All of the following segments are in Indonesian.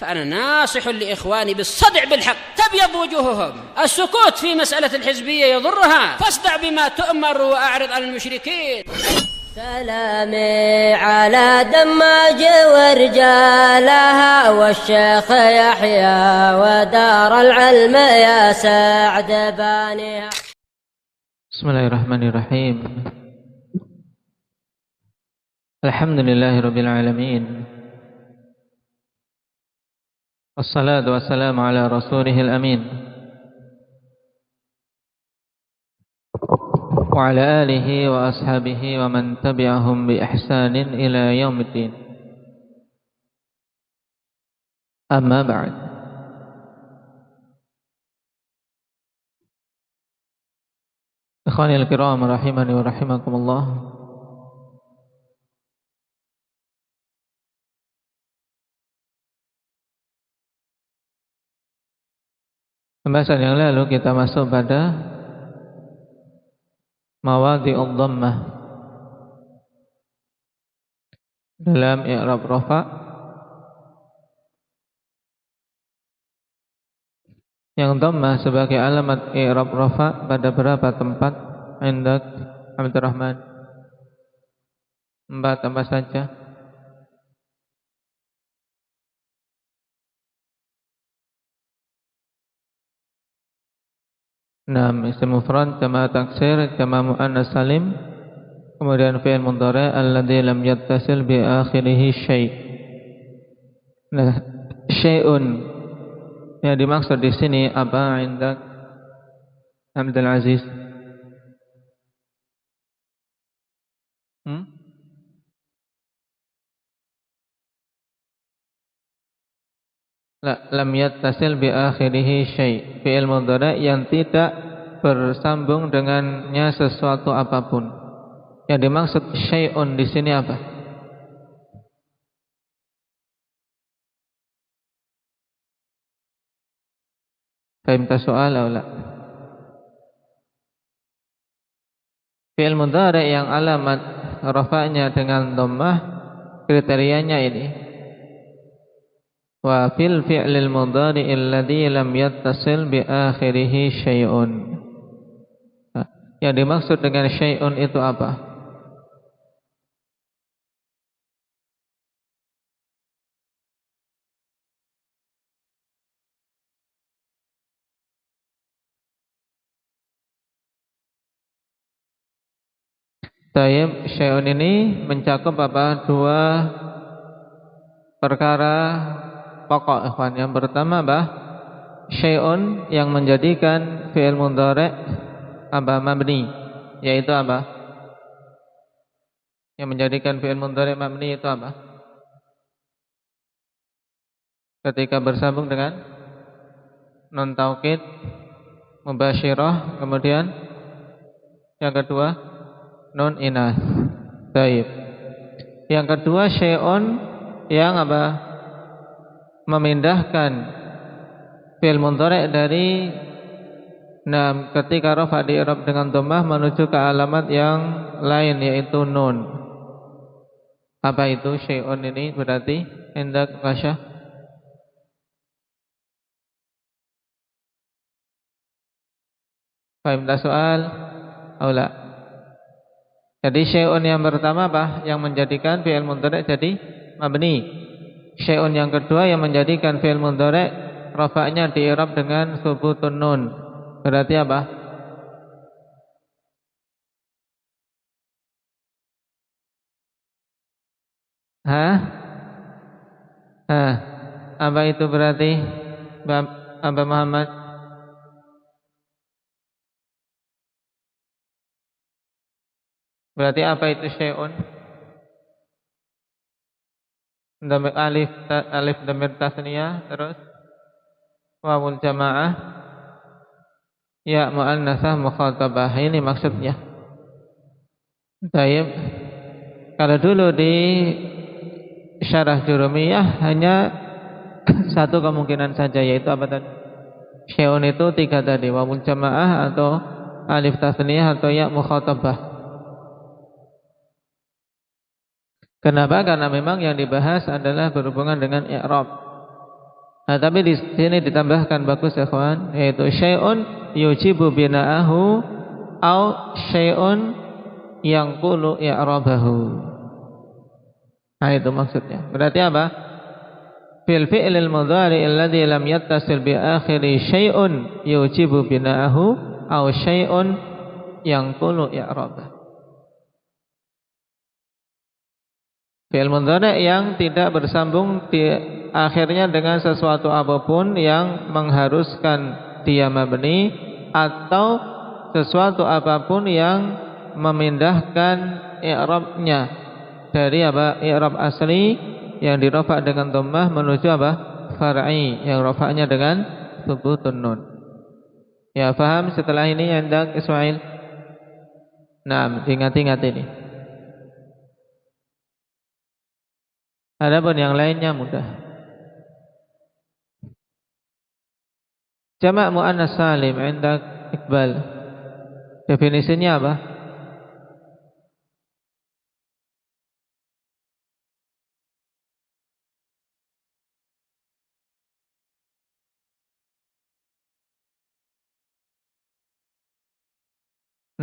فأنا ناصح لإخواني بالصدع بالحق تبيض وجوههم. السكوت في مسألة الحزبية يضرها، فاصدع بما تؤمر وأعرض عن المشركين. سلامي على دماج ورجالها والشيخ يحيى ودار العلم يا سعد بانيها. Bismillahirrahmanirrahim. Alhamdulillahirabbil alamin. Wassalatu wassalamu ala rasulihil amin. Wa ala alihi wa ashabihi wa man tabi'ahum bi ihsanin ila yaumiddin. Amma ba'd. Ikhwanil kiram rahimani wa rahimakumullah. Pembahasan yang lalu kita masuk pada mawadhi'ud dhammah dalam i'rab rafa yang dhammah sebagai alamat i'rab rafa pada berapa tempat indak Abdurrahman? 4 apa saja? Naam, isim mufrad, jama' taksir, jama' muannas salim, kemudian fi'il mudhari' alladzi lam yattasil bi akhirih syai'. Nah, syai'un yang dimaksud di sini apa indak Abdul Aziz? Lam yattasil bi akhirih syai', fi'il mudhari' yang tidak bersambung dengannya sesuatu apapun. Yang dimaksud syai'un di sini apa? Fahimta soal atau la? Fi'il mudhari' yang alamat rafa'nya dengan dhammah kriterianya ini. Wa fil fi'lil mudhari' alladhi lam yattasil bi akhirih syai'un. Yang dimaksud dengan syai'un itu apa? Tayyib, syai'un ini mencakup apa? 2 perkara pokok, ikhwan. Yang pertama apa? Syai'un yang menjadikan fi'il mudhari' apa? Mabni, yaitu apa? Yang menjadikan fi'il mudhari' mabni itu apa? Ketika bersambung dengan nun taukid mubasyirah, kemudian yang kedua nun inas. Baik. Yang kedua syai'un yang apa? Memindahkan fi'il mudhari' dari ketika rafa di i'rab dengan dhammah menuju ke alamat yang lain yaitu nun. Apa itu syai'un ini berarti? Indak Kasyah? Fahimta soal? Aula. Jadi syai'un yang pertama apa? Yang menjadikan fi'il mudhari' jadi mabni. Syai'un yang kedua yang menjadikan fi'il mudhari' rafa'nya di i'rab dengan subutun nun. Berarti apa? Apa itu berarti? Abah Muhammad? Berarti apa itu syai'un? Alif dhamir tasniyah, terus wawul jamaah, ya muannasah mukhatabah. Ini maksudnya. Baik. Kalau dulu di syarah Jurumiyah hanya satu kemungkinan saja, yaitu apa tadi? Syai'un itu 3 tadi, wawul jamaah atau alif tasniyah atau ya mukhatabah. Kenapa? Karena memang yang dibahas adalah berhubungan dengan i'rab. Nah, tapi di sini ditambahkan bagus ya kawan, yaitu syai'un yujibu bina'ahu au syai'un yanqulu i'rabahu. Nah, itu maksudnya. Berarti apa? Fil fi'lil mudhari' alladhi lam yattasil bi akhiri syai'un yujibu bina'ahu au syai'un yanqulu i'rabahu. Fi'il mudhari' yang tidak bersambung di akhirnya dengan sesuatu apapun yang mengharuskan dia mabni atau sesuatu apapun yang memindahkan i'rabnya dari apa? I'rab asli yang dirafa dengan dhammah menuju apa? Far'i yang rafa'nya dengan thubutun nun. Ya, paham setelah ini Anda Ismail? Nah, ingat-ingat ini. Adapun yang lainnya mudah. Jamak muannas salim indak Iqbal. Definisinya apa?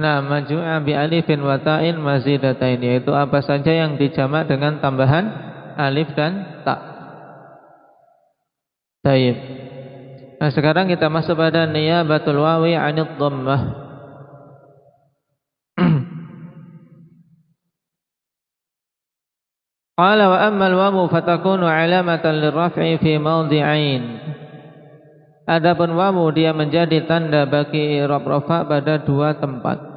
Nah, majmu'a bi alifin wa ta'in mazidatain, yaitu apa saja yang dijamak dengan tambahan alif dan ta. Baik. Nah, sekarang kita masuk pada niyabatul wawi 'anid dhammah. Qala wa ammal wawu fatakunu 'alamatan lirraf'i fi mawdi'ain. Adapun wawu dia menjadi tanda bagi i'rab rafa pada dua tempat.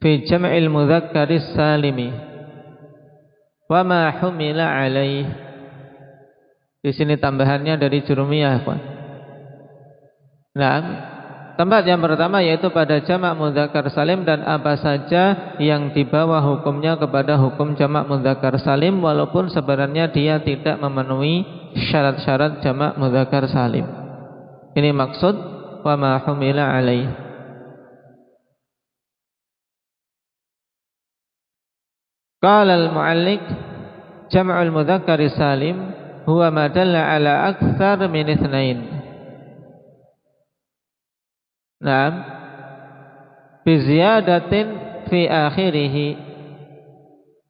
Fi jam'il mudzakkaris salimi wa ma humila 'alaihi. Di sini tambahannya dari jurumiyah, Pak. Nah, tempat yang pertama yaitu pada jamak mudzakkar salim dan apa saja yang dibawa hukumnya kepada hukum jamak mudzakkar salim walaupun sebenarnya dia tidak memenuhi syarat-syarat jamak mudzakkar salim. Ini maksud wa ma humila alaih. Qala al-mu'alliq jam'ul mudzakkar salim huwa ma dalla ala aktsar min itsnain. Naam, bi ziyadatin fi akhirih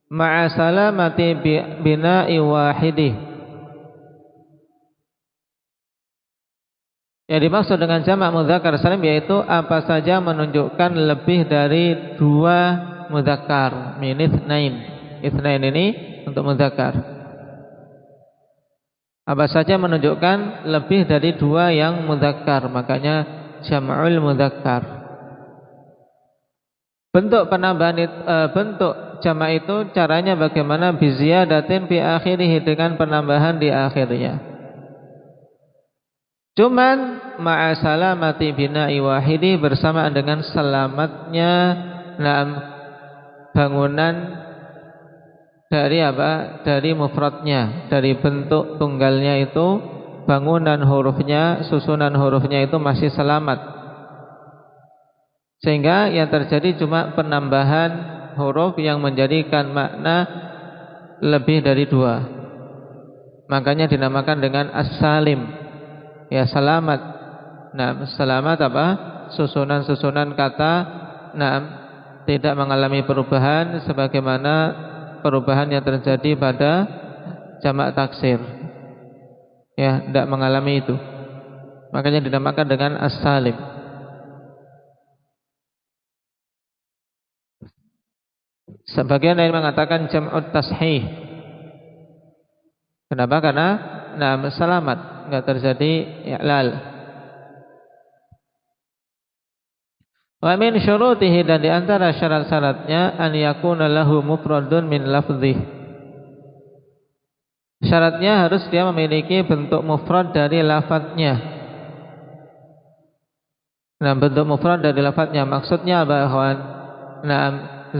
ma'a salamati bina'i wahidih. Yang dimaksud dengan jamak mudzakkar salim yaitu apa saja menunjukkan lebih dari dua mudzakkar min itsnain. Itsnain ini untuk mudzakkar. Apa saja menunjukkan lebih dari dua yang mudzakkar, makanya jam'ul mudzakkar. Bentuk penambahan bentuk jamak itu caranya bagaimana? Bi ziyadatin fi akhirih, dengan penambahan di akhirnya. Cuman ma'a salamati bina'i wahidi, bersamaan dengan selamatnya bangunan dari apa? Dari mufradnya, dari bentuk tunggalnya itu bangunan hurufnya, susunan hurufnya itu masih selamat. Sehingga yang terjadi cuma penambahan huruf yang menjadikan makna lebih dari dua. Makanya dinamakan dengan as-salim. Ya, selamat. Nah, selamat apa? Susunan-susunan kata tidak mengalami perubahan sebagaimana perubahan yang terjadi pada jamak taksir. Ya, tidak mengalami itu. Makanya dinamakan dengan as-salim. Sebagian lain mengatakan jam'ut tashih. Kenapa? Karena selamat, enggak terjadi i'lal. Wa min syurutihi, dan di antara syarat-syaratnya an yakuna lahu mufradun min lafdhi. Syaratnya harus dia memiliki bentuk mufrad dari lafadznya. Nah, bentuk mufrad dari lafadznya maksudnya apa, ikhwan? Nah,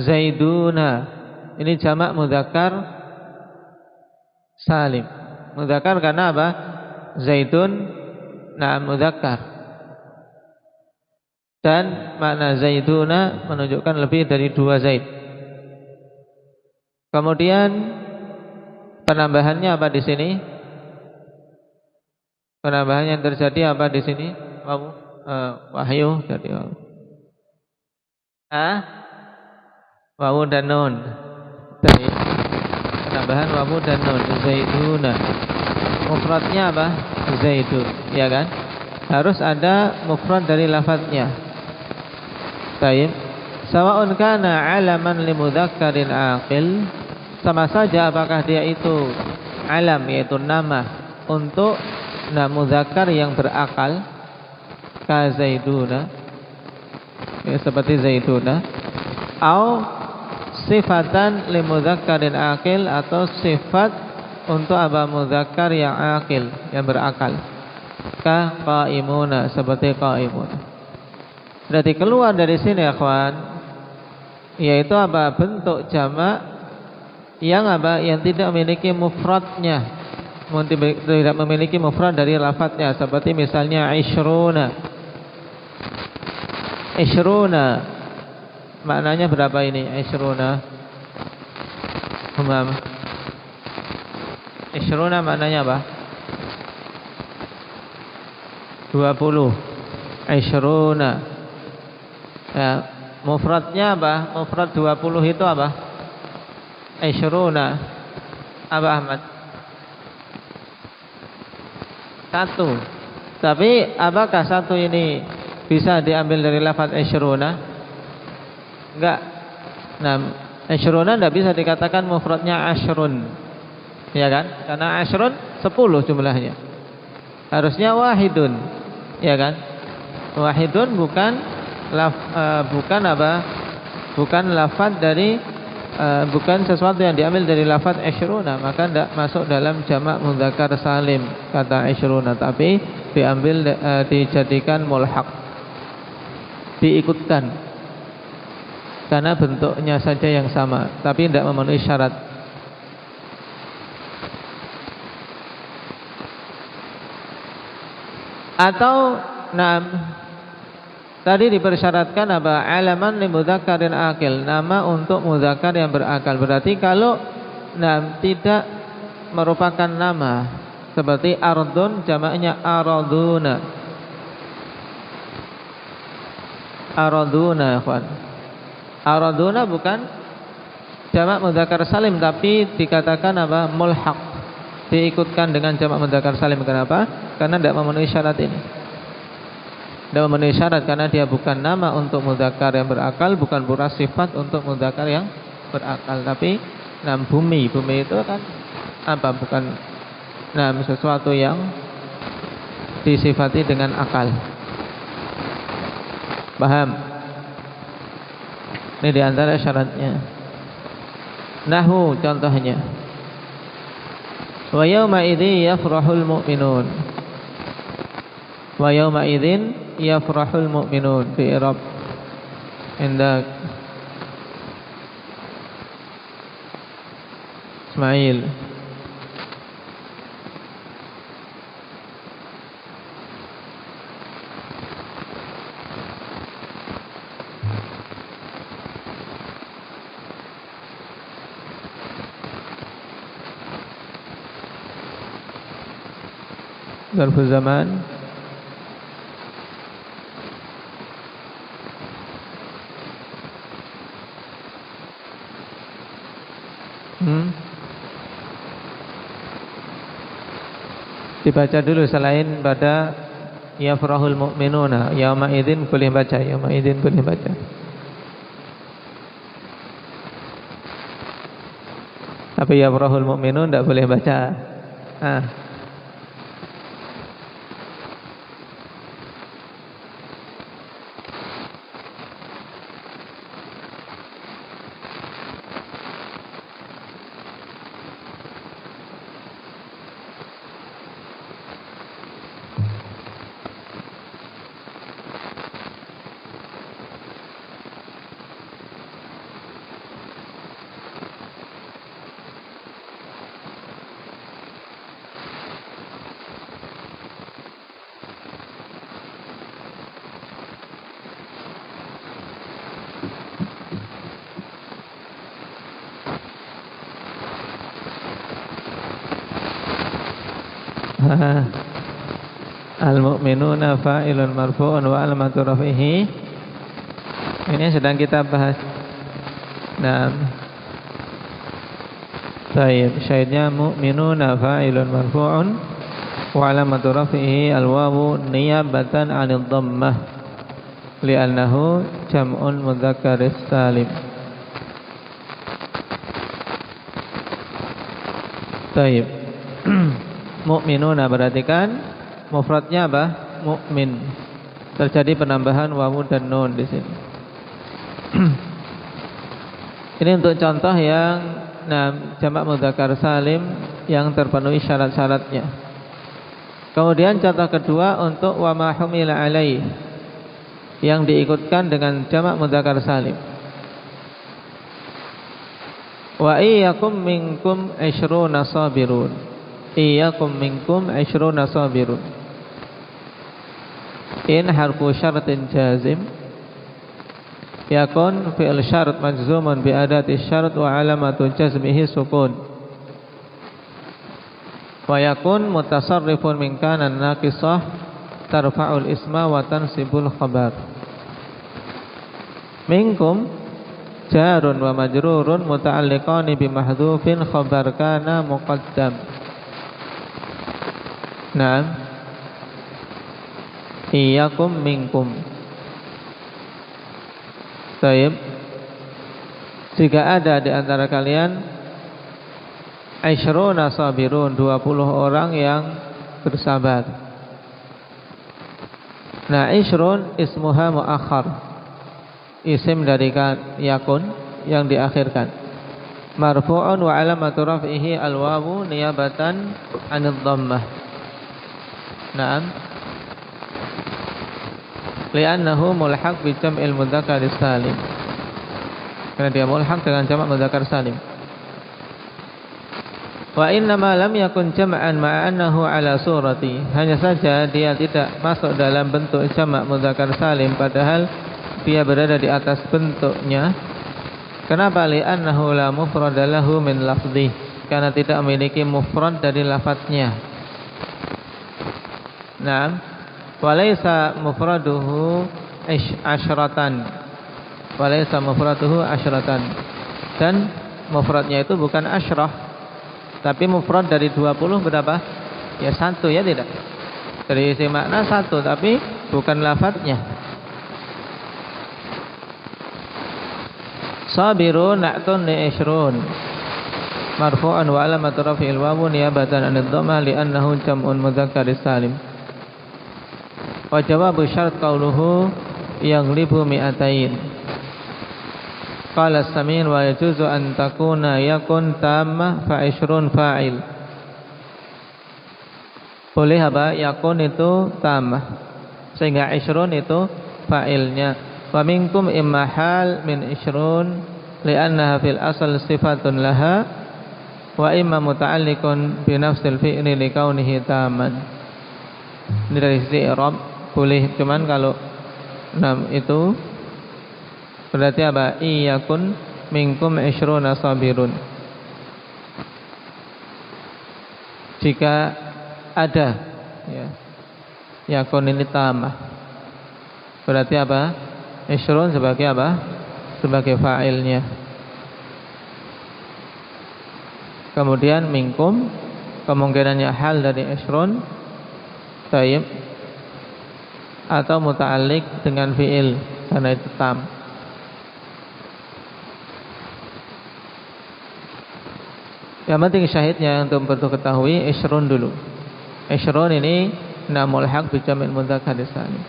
zaiduna ini jamak mudzakkar salim. Mudzakkar karena apa? Zaidun mudzakkar. Dan makna zaiduna menunjukkan lebih dari dua zaid. Kemudian penambahannya apa di sini? Penambahan yang terjadi apa di sini? Wahyu jadi wawu dan nun. Tadi penambahan wawu dan nun. Zaiduna. Mufradnya apa? Zaidun, ya kan? Harus ada mufrad dari lafadznya. Baik. Sawa'un kana 'alaman li mudzakkarin aqil, sama saja apakah dia itu alam yaitu nama untuk mudzakkar yang berakal, ka Zaiduna, ya, seperti Zaiduna, au sifatan li mudzakkarin aqil, atau sifat untuk apa mudzakkar yang aqil, yang berakal, ka qaimuna, seperti qaimuna. Berarti keluar dari sini ya kawan, yaitu apa bentuk jamak yang apa yang tidak memiliki mufradnya, tidak memiliki mufrad dari lafadznya, seperti misalnya ishruna. Ishruna maknanya berapa ini? Ishruna Umam. Ishruna maknanya apa? 20. Ishruna, ya, mufradnya apa? Mufrad 20 itu apa? Ishruna apa Ahmad? 1. Tapi apakah 1 ini bisa diambil dari lafaz ishruna? Enggak. Nah, ishruna tidak bisa dikatakan mufradnya ashrun, ya kan? Karena ashrun 10 jumlahnya. Harusnya wahidun, ya kan? Wahidun bukan lafaz dari bukan sesuatu yang diambil dari lafaz ishruna, maka tidak masuk dalam jamak mudzakkar salim kata ishruna, tapi diambil dijadikan mulhaq, diikutkan karena bentuknya saja yang sama tapi tidak memenuhi syarat. Atau tadi dipersyaratkan apa? Alaman li mudzakkarin aqil, nama untuk mudzakkar yang berakal. Berarti kalau tidak merupakan nama, seperti ardun jamaknya araduna. Araduna, ikhwan. Araduna bukan jamak mudzakkar salim, tapi dikatakan apa? Mulhaq, diikutkan dengan jamak mudzakkar salim. Kenapa? Karena tidak memenuhi syarat ini. Tidak memenuhi syarat karena dia bukan nama untuk mudzakkar yang berakal, bukan pula sifat untuk mudzakkar yang berakal. Tapi bumi itu kan apa? Bukan sesuatu yang disifati dengan akal. Paham? Ini diantara syaratnya. Nahwu contohnya. Wa yauma idzi yafrahul mu'minun. Wa yauma idzin yafrahul mu'minun fi i'rab indak Ismail. Zarfu zaman. Dibaca dulu selain pada yafrahul mu'minuna. Yauma idzin boleh baca, yauma idzin boleh baca. Tapi yafrahul mu'minun tidak boleh baca. Al-mu'minuna fa'ilun marfu'un wa alamatu raf'ihi. Ini sedang kita bahas. Nah, baik, syahidnya mu'minuna fa'ilun marfu'un wa alamatu raf'ihi al-wawu niyabatan 'anil dhammah li'annahu jam'un mudzakkaris salim. Baik. Mu'minuna berarti kan mufradnya apa? Mukmin. Terjadi penambahan wawu dan nun di sini. Ini untuk contoh yang jamak mudzakkar salim yang terpenuhi syarat-syaratnya. Kemudian contoh kedua untuk wa ma humila alaih yang diikutkan dengan jamak mudzakkar salim. Wa iyyakum minkum 'ishruna sabirun. Iyyakum minkum 'ishruna sabirun. In harfu syartin jazim yakun fi'il syart majzumun bi adati syart wa alamatu jazmihi sukun. Wa yakun mutasarrifun min kana naqisah tarfa'ul isma wa tansibul khabar. Minkum jarun wa majrurun muta'alliqani bi mahdhufin khabar kana muqaddam. Naam. Iyyakum minkum. Baik. Jika ada di antara kalian 'ishruna sabirun, 20 orang yang bersabar. Nah, 'ishrun ismuha muakhar. Isim dari yakun yang diakhirkan. Marfu'un wa alamatu raf'ihi al-wawu niyabatan 'anil dhammah. Naam. Li'annahu mulhaq bi jam'il mudzakkar salim. Karena dia mulhaq dengan jamak mudzakkar salim. Wa inna ma lam yakun jam'an ma'a annahu ala surati. Hanya saja dia tidak masuk dalam bentuk jamak mudzakkar salim padahal dia berada di atas bentuknya. Kenapa? Li'annahu la mufrada lahu min lafdhi. Karena tidak memiliki mufrad dari lafadznya. Naam. Walaysa mufraduhu asyratan. Walaysa mufraduhu asyratan. Dan mufradnya itu bukan asyrah, tapi mufrad dari 20 berapa? Ya 1, ya tidak? Dari isi makna 1, tapi bukan lafadznya. Sabirun na'tun li ishrun. Marfu'an wa alamatu raf'il wawu niyabatan 'anid dhammah li'annahu jam'un mudzakkaris salim. Wa jawabu syarat qauluhu yaghlibu mi'atain. Qala as-samin wa yajuzu an takuna yakun tamma fa 'ishrun fa'il. Boleh apa? Yakun itu tamah sehingga 'ishrun itu fa'ilnya. Wa minkum imma hal min 'ishrun li'annaha fil asal sifatun laha wa imma muta'alliqun bi nafsil fi'li li kaunihi tamman. Ini dari sisi i'rab boleh, cuman kalau itu berarti apa? Iyakun minkum 'ishruna sabirun. Jika ada ya, yakun ini tamah berarti apa? 'ishrun sebagai apa? Sebagai fa'ilnya. Kemudian minkum kemungkinannya hal dari 'ishrun. Baik. Atau muta'alliq dengan fi'il karena itu tam. Yang penting syahidnya untuk ketahui 'ishrun dulu. 'Ishrun ini mulhaq bi jam'il mudzakkar salim.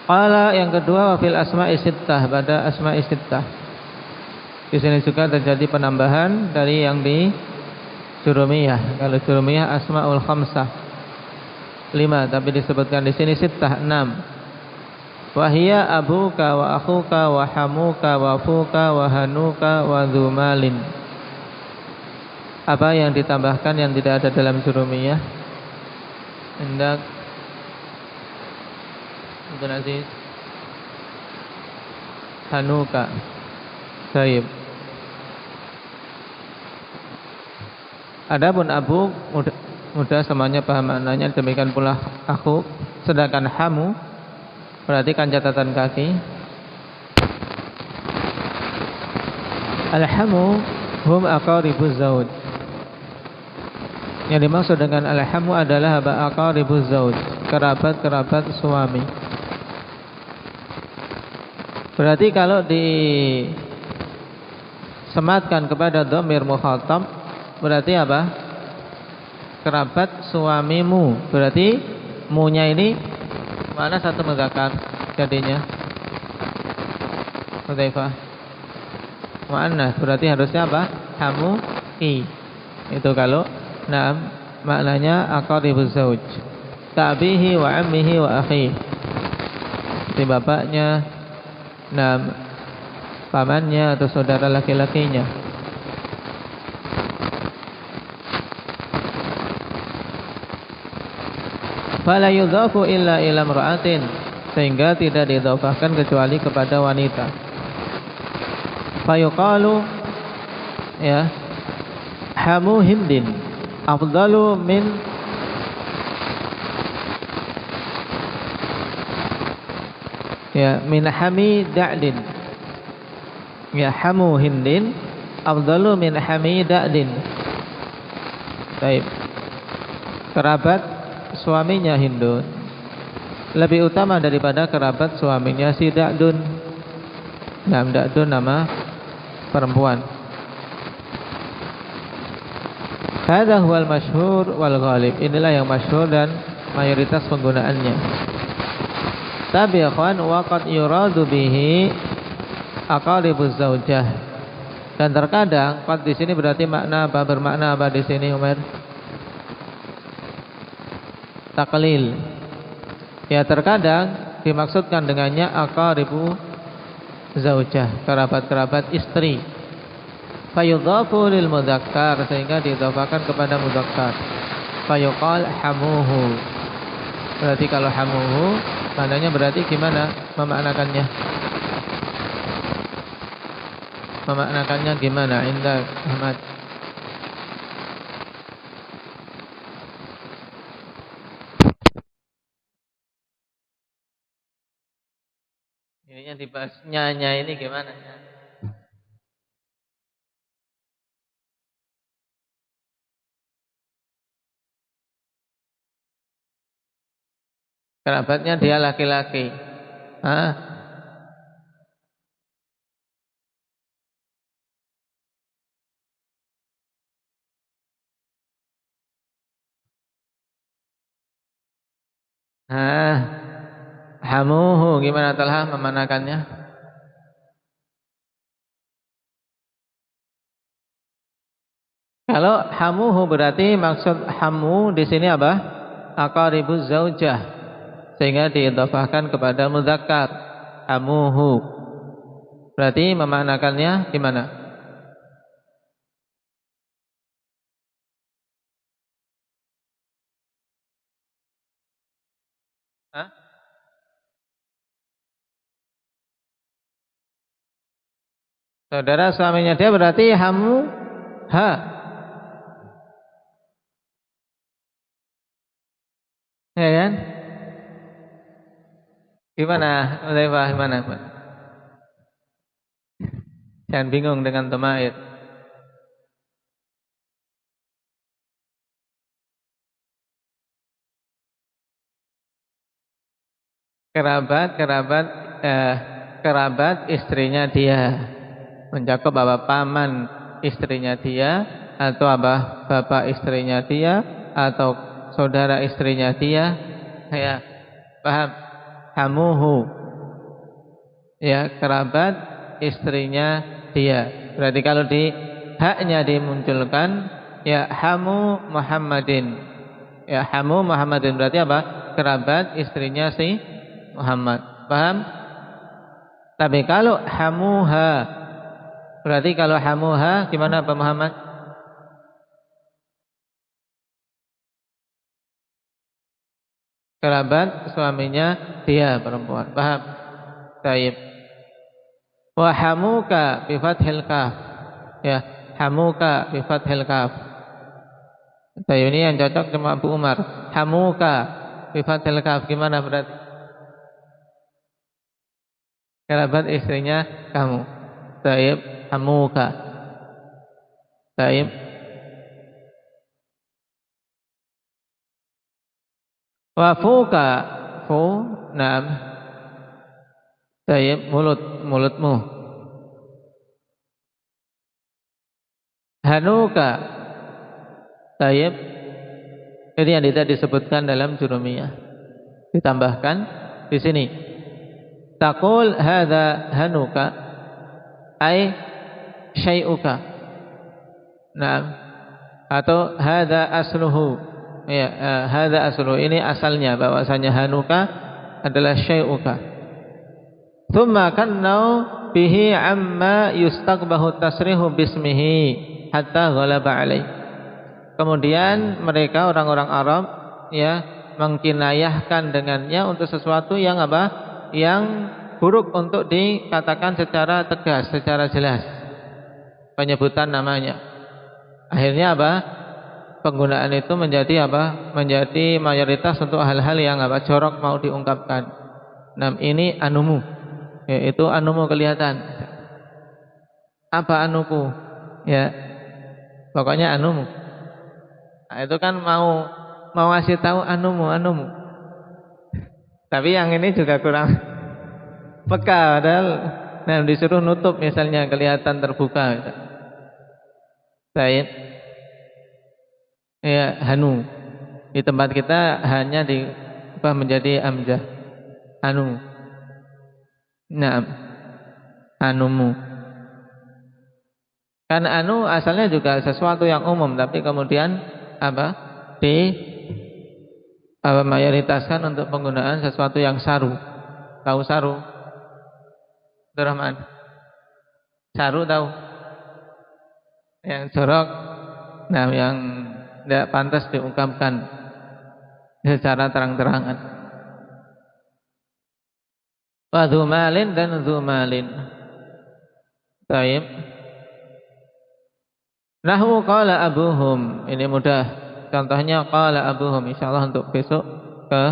Qala yang kedua wa fil asma'i sittah, pada asma'i sittah. Di sini juga terjadi penambahan dari yang di Jurumiyah. Kalau Jurumiyah asmaul khamsah 5, tapi disebutkan di sini sittah 6. Wahia abuka wa akhuka wa hamuka wa fuka wa hanuka wa dzumalin. Apa yang ditambahkan yang tidak ada dalam Jurumiyah? Hendak Abdul Aziz. Hanuka. Baik. Adapun abu mudah semuanya paham maknanya, demikian pula akhu. Sedangkan hamu, perhatikan catatan kaki. Al-hamu hum aqaribuz zauj. Yang dimaksud dengan al-hamu adalah aqaribuz zauj, kerabat-kerabat suami. Berarti kalau disematkan kepada dhamir mukhatab, berarti apa? Kerabat suamimu. Berarti munya ini mana satu mudzakkar jadinya? Hudzaifah. Muannas. Berarti harusnya apa? Hamu i. Itu kalau maknanya aqaribuz zauj. Ta'bihi wa ammihi wa akhi. Seperti bapaknya, pamannya atau saudara laki-lakinya. Fala yudhafu illa ila imra'atin, sehingga tidak didhafahkan kecuali kepada wanita. Fayuqalu ya hamu hindin afdalu min min hami da'din. Ya hamu hindin afdalu min hami da'din. Baik. Kerabat suaminya Hindun lebih utama daripada kerabat suaminya si Da'dun. Da'dun nama perempuan. Hadza huwal masyhur wal ghalib. Inilah yang masyhur dan mayoritas penggunaannya. Tapi ikhwan, waqad yuradu bihi aqaribuz zaujah. Dan terkadang qad di sini berarti makna apa? Bermakna apa di sini, Umar? Taklil. Ya, terkadang dimaksudkan dengannya aqaribu zaujah, kerabat-kerabat istri. Fayudhafu lil mudzakkar, sehingga didhafakan kepada mudzakkar. Fayuqal hamuhu. Berarti kalau hamuhu maknanya berarti gimana memaknakannya? Memaknakannya gimana Indah Ahmad? Ininya dibahas nyanya ini gimana? Kerabatnya dia laki-laki. Hamuhu gimana telah memanakannya? Kalau hamuhu berarti maksud hamu di sini apa? Aqaribuz zaujah. Sehingga diidhafahkan kepada mudzakkar hamuhu. Berarti memaknakannya gimana? Saudara suaminya dia berarti hamu ha. Ya kan? Gimana? Gimana? Jangan bingung dengan dhamair. Kerabat istrinya dia, mencakup apa? Paman istrinya dia, atau apa? Bapak istrinya dia, atau saudara istrinya dia. Ya, paham? Hamuhu, ya, kerabat istrinya dia. Berarti kalau di haknya dimunculkan, ya hamu Muhammadin. Ya hamu Muhammadin berarti apa? Kerabat istrinya si Muhammad. Paham? Tapi kalau hamuha, berarti kalau hamuha gimana Pak Muhammad? Kerabat suaminya dia perempuan. Paham? Baik. Wa hamuka bi fathil kaf. Ya, hamuka bi fathil kaf. Tayyib ini yang cocok cuma Abu Umar. Hamuka bi fathil kaf gimana berarti? Kerabat istrinya kamu. Tayyib, hamuka. Tayyib. Wa fuka, fu, naam. Tayyib, mulutmu. Hanuka. Tayyib. Ini yang tidak disebutkan dalam Jurumiyah. Ditambahkan di sini. Taqul hadza hanuka ay syai'uka. Naam. Atau hadza asluhu. Ya, hadza asluhu, ini asalnya bahwasanya hanuka adalah syai'uka. Thumma kannau bihi amma yustaqbahu tasrihu bismihi hatta ghalaba alaih. Kemudian mereka orang-orang Arab ya mengkinayahkan dengannya untuk sesuatu yang apa? Yang buruk untuk dikatakan secara tegas, secara jelas. Penyebutan namanya. Akhirnya apa? Penggunaan itu menjadi apa? Menjadi mayoritas untuk hal-hal yang apa? Jorok mau diungkapkan. Nah, ini anumu. Yaitu anumu kelihatan. Apa anuku? Ya. Pokoknya anumu. Nah, itu kan mau ngasih tahu anumu. Tapi yang ini juga kurang peka, padahal nah, disuruh nutup misalnya kelihatan terbuka. Baik. Ya, hanu. Di tempat kita hanya diubah menjadi amjah. Anu. Naam. Anumu. Kan anu asalnya juga sesuatu yang umum, tapi kemudian apa? Mayoritaskan untuk penggunaan sesuatu yang saru. Tahu saru? Abdurrahman. Saru tahu? Yang jorok, nah yang tidak pantas diungkapkan secara terang-terangan. Wa dzumalin dan dzumalin. Baik. Nahwu qala abuhum, ini mudah. Contohnya qala abuhum, insyaallah untuk besok ke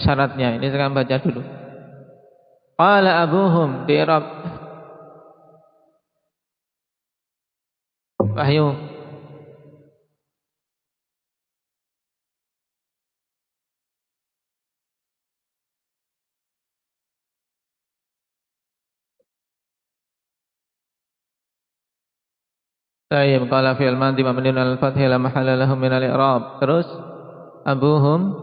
syaratnya. Ini sekarang baca dulu. Qala abuhum di i'rab. Wahyu. Tayyib, qala fi'il madhi mabniun 'alal fathi la mahalla lahu min al-i'rab. Terus abuhum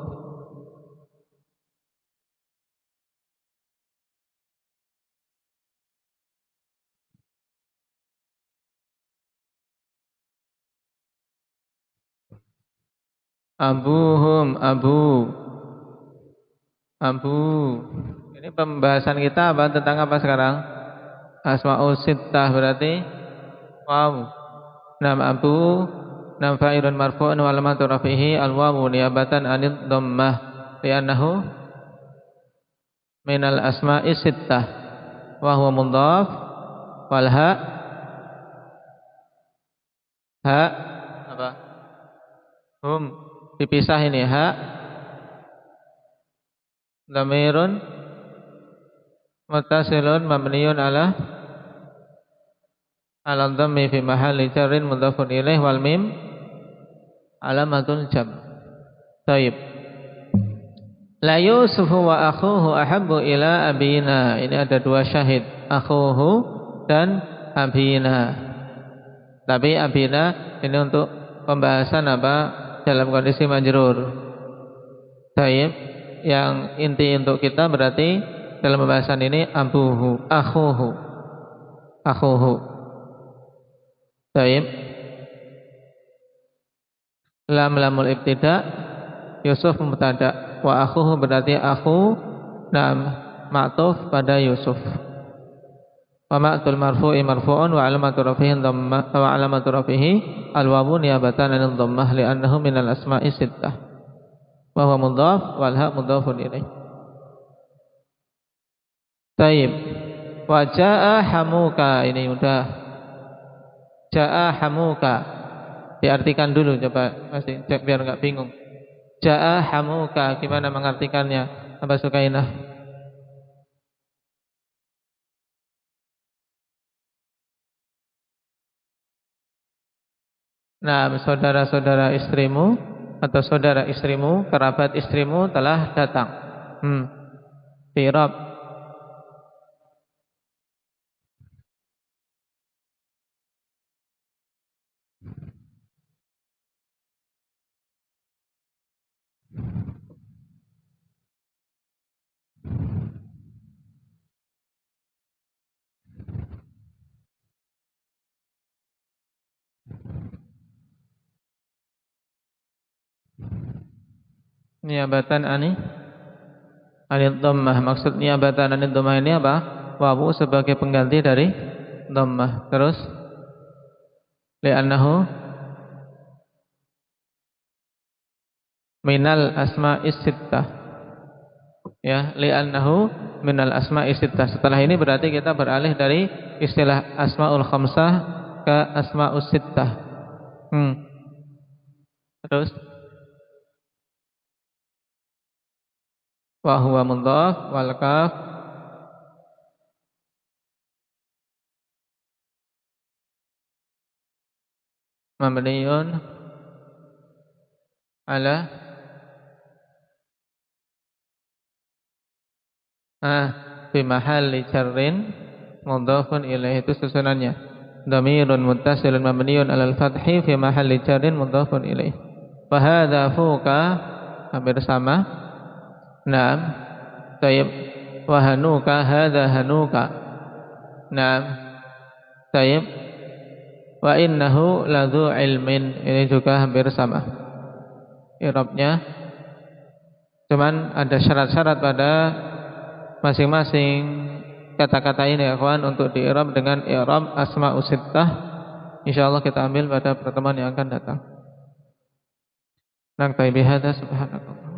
abu. Ini pembahasan kita apa tentang apa sekarang? Asma'ul sittah berarti wow. Nam abu, nam fa'ilun marfu'un wa alamatu rafihi al-wawu niyabatan anid dhammah li'annahu minal asma'i sittah wa huwa mudhaf wal ha apa? Hum dipisah ini ha dhamirun muttasilun mabniyun ala dhammi fi mahalli jarrin mudhafun ilaih wal mim alamatul jam. Baik. La Yusufu wa akhuhu ahabbu ila abina. Ini ada dua syahid, akhuhu dan abina. Tapi abina ini untuk pembahasan apa? Dalam kondisi majrur. Baik. Yang inti untuk kita berarti dalam pembahasan ini abuhu, akhuhu. Baik. Lamul ibtida Yusuf mubtada wa akhuhu berarti akhu nam ma'tuf pada Yusuf. Wa ma'tul marfu'i marfu'un wa alamatu rafihi dhammah wa alamatu rafihi al-wawu niyabatan 'anil dhammah li'annahu minal asma'i sittah. Wa huwa mudhaf wal ha mudhafun ilaih. Baik. Wa jaa'a hamuka, ini udah. Jaa'a hamuka. Diartikan dulu coba masih biar enggak bingung. Jaa hamuka, gimana mengartikannya? Apa Sukainah? Nah, saudara-saudara istrimu atau saudara istrimu, kerabat istrimu telah datang. I'rab. Niabatan anid dhammah. Maksud niabatan anid dhammah ini apa? Wawu sebagai pengganti dari dhammah. Terus li'annahu minal asma'is sittah. Ya, li'annahu minal asma'is sittah. Setelah ini berarti kita beralih dari istilah asmaul khamsah ke asma'us sittah. Terus wa huwa mudhaf wal kaf mabniun ala fi mahalli jarrin mudhafun ilaih. Itu susunannya dhamirun muttasilun mabniun alal fathi fi mahalli jarrin mudhafun ilaih. Fa hadza fuka hampir sama. Naam. Tayyib. Wa hanuka hadza hanuka. Naam. Tayyib. Wa innahu ladzu ilmin, ini juga hampir sama i'rabnya. Cuman ada syarat-syarat pada masing-masing kata-kata ini ya kawan untuk di i'rab dengan i'rab asma'us sittah. Insyaallah kita ambil pada pertemuan yang akan datang. Naktabi bihadza subhanakallah.